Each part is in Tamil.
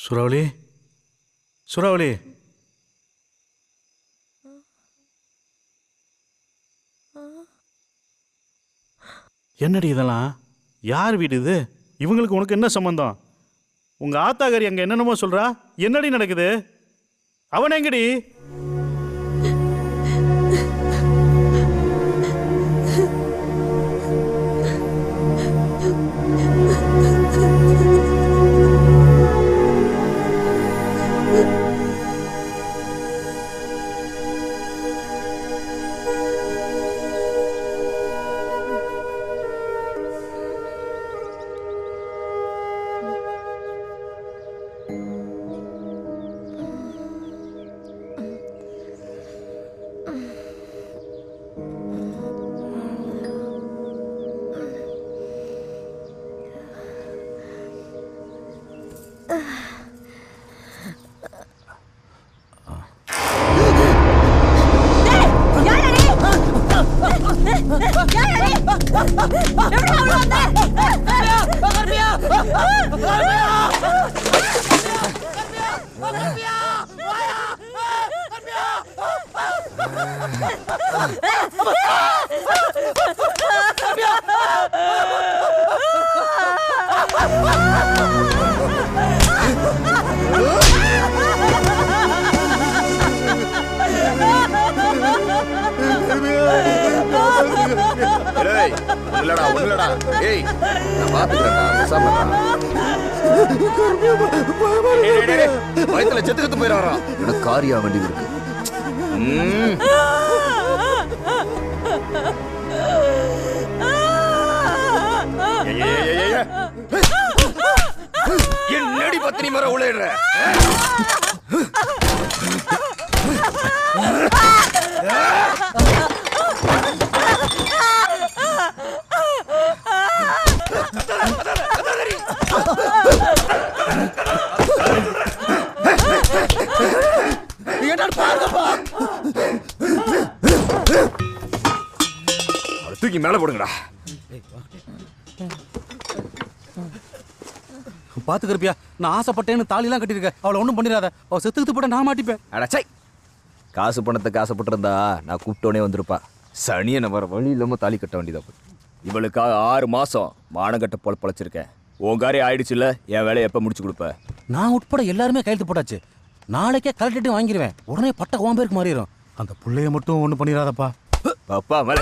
சுறாவளி, சுறாவளி, என்னடி இதெல்லாம்? யார் வீடு இது? இவங்களுக்கு உனக்கு என்ன சம்பந்தம்? உங்க ஆத்தாகாரி அங்க என்னென்னமோ சொல்றா. என்னடி நடக்குது? அவன் எங்கடி? செத்துக்கிட்டு போயிடாரா? எனக்கு காரியா வண்டி இருக்கு. என்னடி பத்தினி மர உழையிற? தூக்கி மேல போடுங்கடா. பாத்துக்கிறப்பியா, நான் ஆசைப்பட்டேன்னு தாலிலாம் கட்டிருக்கேன். அவளை ஒன்றும் பண்ணிடாத. அவள் செத்துக்கிட்டு போட்ட நான் மாட்டிப்பேன். அடச்சை, காசு பணத்துக்கு ஆசைப்பட்டிருந்தா நான் கூப்பிட்டோனே வந்திருப்பா. சனியனை வர வழி இல்லாம தாலி கட்ட வேண்டியதா. இவளுக்காக 6 மாசம் மானங்கட்ட போல பொழைச்சிருக்கேன். உன் காரி ஆயிடுச்சுல்ல, என் வேலையை எப்ப முடிச்சு கொடுப்ப? நான் உட்பட எல்லாருமே கையெழுத்து போட்டாச்சு. நாளைக்கே கலெக்டர்ட்டையும் வாங்கிடுவேன். உடனே பட்ட உன் பேருக்கு மாறிடும். அந்த பிள்ளைய மட்டும் ஒன்றும் பண்ணிடாதப்பா. அப்பா மேல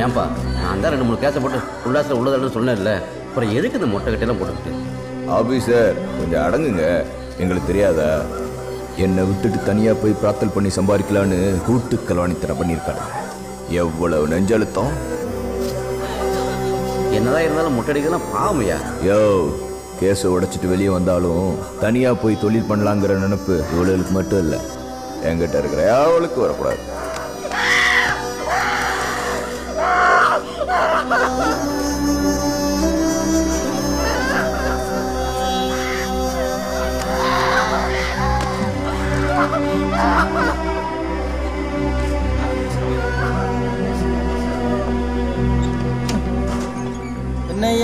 ஏன்பா, நான் தான் 2-3 கேஸை போட்டு உல்லாசில் உள்ளதுன்னு சொன்னேன்ல. அப்புறம் எதுக்கு இந்த மொட்டை கட்டையெல்லாம் போட்டுக்கிட்டு? ஆபீசர் கொஞ்சம் அடங்குங்க. எங்களுக்கு தெரியாதா? என்னை விட்டுட்டு தனியா போய் பிரார்த்தல் பண்ணி சம்பாதிக்கலான்னு கூட்டு கல்வாணித்தனம் பண்ணியிருக்காங்க. எவ்வளவு நெஞ்சழுத்தம்! என்னதான் இருந்தாலும் மொட்டை அடிக்கலாம் பாவமையா? யோ, கேஸை உடைச்சிட்டு வெளியே வந்தாலும் தனியா போய் தொழில் பண்ணலாங்கிற நினைப்பு இவளுக்கு மட்டும் இல்லை, என்கிட்ட இருக்கிற அவளுக்கு வரக்கூடாது.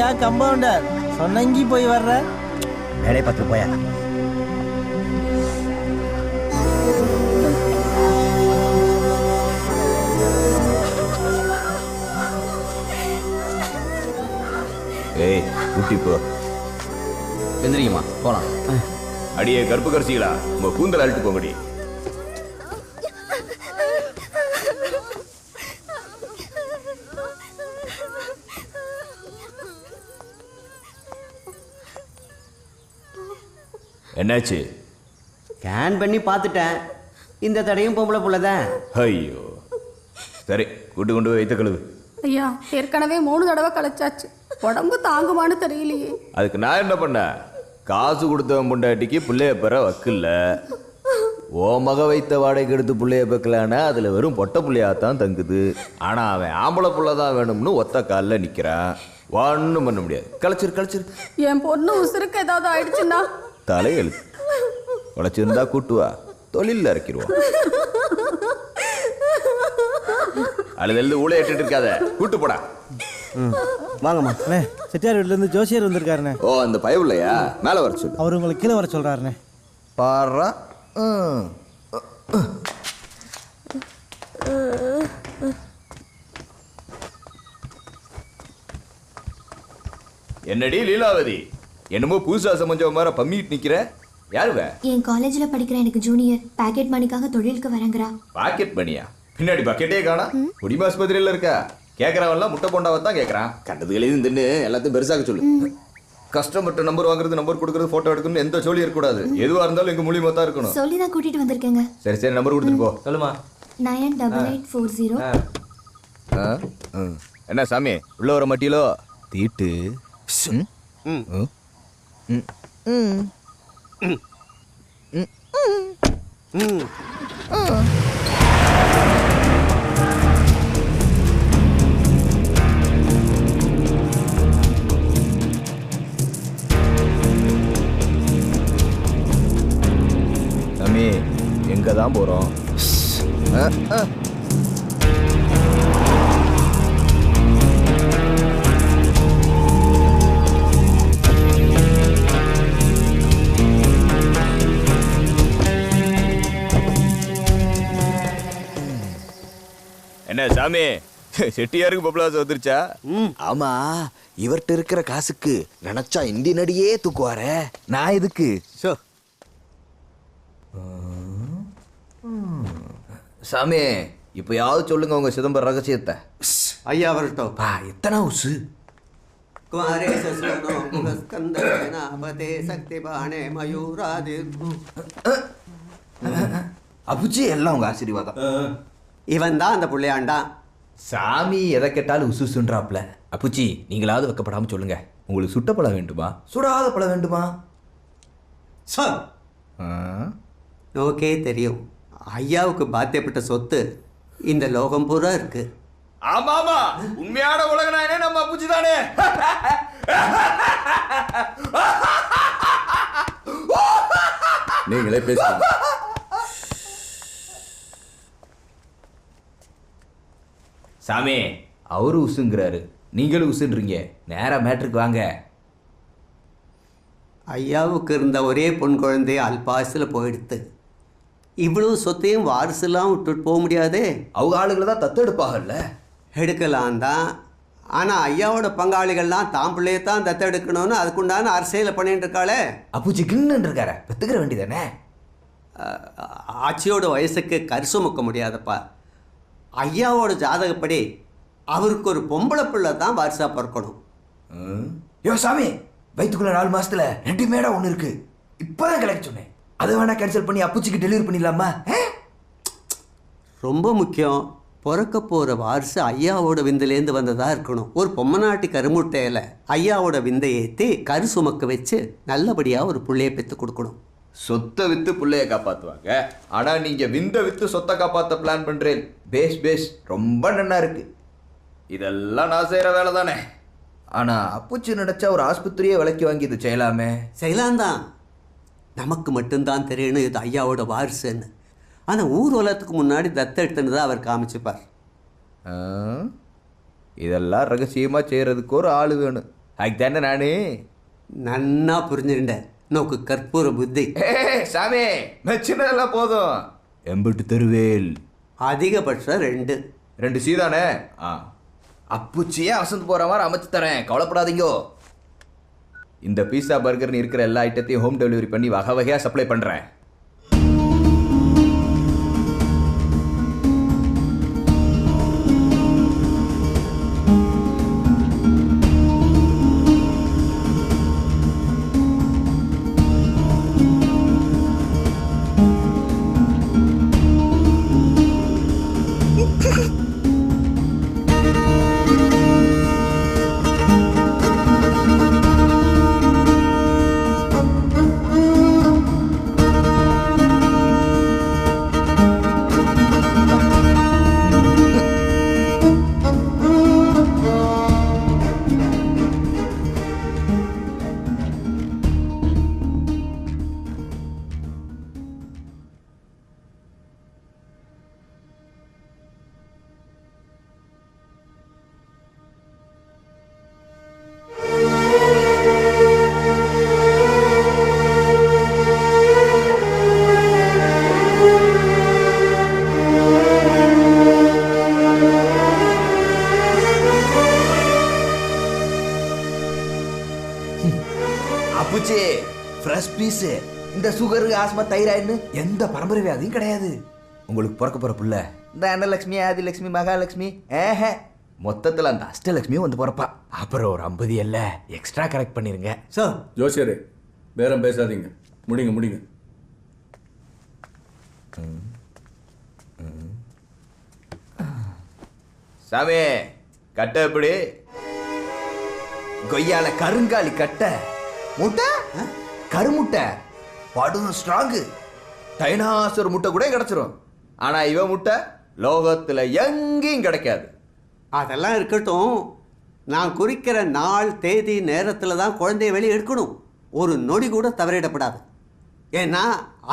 ஏயா கம்பவுண்டர் சொன்னங்கி போய் வர்ற? வேலையை பார்த்து போயா. ஏய் குட்டி போ. எந்திரிங்கம்மா போகலாம். அடியே கருப்பு கரிசிகளா, உங்க கூந்தல் அழுட்டு போங்கடி. என்னாச்சு? ஸ்கேன் பண்ணி பார்த்துட்டேன், இந்த தடையும் பொம்பளை புள்ளதான். ஐயோ சரி, கூட்டு கொண்டு போய் வைத்த கழுவு. ஐயா ஏற்கனவே 3 தடவை கழிச்சாச்சு, உடம்பு தாங்குமான்னு தெரியலையே. அதுக்கு நான் என்ன பண்ணேன்? காசு கொடுத்தவன் பொண்டாட்டிக்கு பிள்ளைய பெற வக்கில்ல. ஓ மக வைத்த வாடகைக்கு எடுத்து பிள்ளைய பெக்கலான்னா அதுல வெறும் பொட்டை பிள்ளையாத்தான் தங்குது. ஆனா அவன் ஆம்பளை புள்ள தான் வேணும்னு ஒத்த காலில் நிக்கிறான். ஒன்றும் பண்ண முடியாது. களைச்சிரு. என் பொண்ணு உசுருக்கு ஏதாவது ஆயிடுச்சுன்னா தலையெழுத்து. உழைச்சிருந்தா கூட்டுவா, தொழிலில் இறக்கிடுவோம். அதுல ஊழ ஏற்றிட்டு இருக்காத, கூட்டு போடா. வாங்கம்மா. அண்ணே செட்டியார் வீட்டிலேருந்து ஜோசியர் வந்திருக்காருண்ணே. ஓ அந்த பயவுலையா? மேலே வர சொல்லு. அவர் உங்களை கீழே வர சொல்கிறாருண்ணே. பாரா. என்னடி லீலாவதி, என்னமோ புதுசா சமைச்ச மாதிரி பம்மிட்டு நிக்கிற? யாருவ? என் காலேஜ்ல படிக்கிற எனக்கு ஜூனியர் பாக்கெட் மணிக்காக தொழிலுக்கு வரங்கறா. பாக்கெட் மணியா? பின்னாடி பக்கெட்டே காணா. குடிமா ஆஸ்பத்திரியில இருக்கா? கேட்கறவன்லாம் முட்டை போண்டாவை தான் கேட்கறான். கண்டதுகளையும் தின்னு எல்லாத்தையும் பெருசாக சொல்லு. கஸ்டமர்கிட்ட நம்பர் வாங்குறது, நம்பர் கொடுக்கறது, போட்டோ எடுக்கணும், எந்த சொல்லி இருக்கக்கூடாது. எதுவா இருந்தாலும் எங்க மூலியமா தான் இருக்கணும். சொல்லி தான் கூட்டிட்டு வந்திருக்கேங்க. சரி நம்பர் கொடுத்துட்டு போ. சொல்லுமா. 988840. என்ன சாமி உள்ள வர மாட்டீங்களோ? தீட்டு. சாமி எங்க தான் போறோம்? என்ன சாமி, செட்டியாருக்கு பப்ளாஸ் வந்துருச்சா? ஆமா, இவர்கிட்ட இருக்கிற காசுக்கு நினைச்சா இந்தி நடியே தூக்குவாரே. நான் எதுக்கு? சாமி இப்பயாவது சொல்லுங்க உங்க சிதம்பரம் ரகசியத்தை. ஐயா வரட்டும். எத்தனை உசு? அப்புச்சி எல்லாம் உங்க ஆசீர்வாதம். இவன் தான் அந்த பிள்ளையாண்டான். சாமி எதை கேட்டாலும் உசுசுன்றாப்ல. அப்புச்சி நீங்களாவது வைக்கப்படாம சொல்லுங்க, உங்களுக்கு சுட்ட பழம் வேண்டுமா, சுடாத பழம் வேண்டுமா? சொல். நோக்கே தெரியும், ஐயாவுக்கு பாத்தியப்பட்ட சொத்து இந்த லோகம் பூரா இருக்கு. ஆமாமா, உண்மையான உலகனாயனே நம்ம அப்புச்சி தானே. நீங்களே பேசுங்க. சாமி அவரு உசுங்கிறாரு, நீங்களும் உசுன்றீங்க. நேரா மேட்ருக்கு வாங்க. ஐயாவுக்கு இருந்த ஒரே பொன் குழந்தை அல்பாசில் போயிடுத்து. இவ்வளவு சொத்தையும் வாரிசுலாம் விட்டுட்டு போக முடியாதே. அவங்க ஆளுகளை தான் தத்தெடுப்பாகல்ல. எடுக்கலாம் தான், ஆனால் ஐயாவோட பங்காளிகள்லாம் தான் பிள்ளையத்தான் தத்தெடுக்கணும்னு அதுக்குண்டான அரசியலை பண்ணிட்டு இருக்காளே. அப்புச்சி கிண்ணு இருக்கார, பெற்றுக்கிற வேண்டியதானே. ஆட்சியோட வயசுக்கு கரிசு முக்க முடியாதப்பா. ஐயாவோட ஜாதகப்படி அவருக்கு ஒரு பொம்பளை பிள்ளை தான் வாரிசா பிறக்கணும். யோ சாமி, வயிற்றுக்குள்ள 4 மாசத்துல 2 மேடா ஒன்று இருக்கு. இப்போதான் கிடைக்க சொன்னேன். அதை வேணா கேன்சல் பண்ணி அப்புச்சிக்கு டெலிவரி பண்ணிடலாமா? ரொம்ப முக்கியம், பிறக்க போகிற வாரிசு ஐயாவோட விந்துலேருந்து வந்ததாக இருக்கணும். ஒரு பொம்மநாட்டி கருமுட்டையில் ஐயாவோட விந்தை ஏற்றி கரு சுமக்க வச்சு நல்லபடியாக ஒரு பிள்ளையை பெற்று கொடுக்கணும். சொத்தை வித்து பிள்ளைய காப்பாத்துவாங்க. ஆனா நீங்க விந்த வித்து சொத்தை காப்பாத்த பிளான் பண்றேன். பேஸ் ரொம்ப நன்னா இருக்கு. இதெல்லாம் நான் செய்யற வேலை தானே. ஆனா அப்புச்சி நினைச்சா ஒரு ஆஸ்பத்திரியே விலைக்கு வாங்கி இது செய்யலாமே. செய்யலாம் தான். நமக்கு மட்டும்தான் தெரியணும் இது ஐயாவோட வாரிசுன்னு. ஆனால் ஊர் உலகத்துக்கு முன்னாடி தத்தெடுத்துன்னு தான் அவர் காமிச்சுப்பார். இதெல்லாம் ரகசியமா செய்யறதுக்கு ஒரு ஆள் வேணும். அதுக்கு தானே நானு நன்னா புரிஞ்சுருண்ட நோக்கு கற்பூர புத்தி. சாமி மெச்சினதெல்லாம் போதும். எம்பிட்டு தெருவேல் அதிகபட்சம் 2. 2 சீதானே. அப்புச்சியே அசந்து போற மாதிரி அமைச்சு தரேன், கவலைப்படாதீங்கோ. இந்த பீஸா பர்கர்னு இருக்கிற எல்லா ஐட்டத்தையும் ஹோம் டெலிவரி பண்ணி வகை வகையா சப்ளை பண்றேன். அப்புச்சி ஃப்ரெஷ் பீஸ். இந்த சுகரு, ஆஸ்மா, தைராய்டுன்னு எந்த பரம்பரை வியாதியும் கிடையாது. உங்களுக்கு பிறக்க போற புள்ள இந்த அன்னலட்சுமி, ஆதிலட்சுமி, மகாலட்சுமி, மொத்தத்தில் அந்த அஷ்டலட்சுமியும் வந்து பிறப்பா. அப்புறம் ஒரு 50 எல்ல எக்ஸ்ட்ரா கரெக்ட் பண்ணிருங்க. சார் ஜோசியரே பேரம் பேசாதீங்க, முடிங்க. சாமி கட்ட எப்படி? கொய்யால கருங்காலி கட்ட முட்டை, கருமுட்டை, படும் ஸ்ட்ராங்கு. டைனாசர் முட்டை கூட கிடைச்சிரும். ஆனா இவ முட்டை லோகத்துல எங்கேயும் கிடைக்காது. அதெல்லாம் இருக்கட்டும். நான் குறிக்கிற நாள், தேதி, நேரத்தில் தான் குழந்தைய வெளியே எடுக்கணும். ஒரு நொடி கூட தவறிடப்படாது. ஏன்னா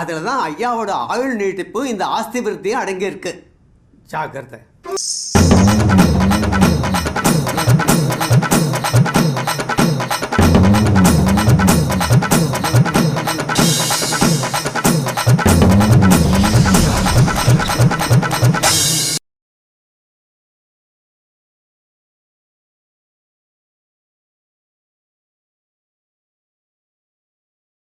அதில் தான் ஐயாவோட ஆயுள் நீட்டிப்பு, இந்த ஆஸ்தி விருத்தியும் அடங்கியிருக்கு. ஜாக்கிரதை.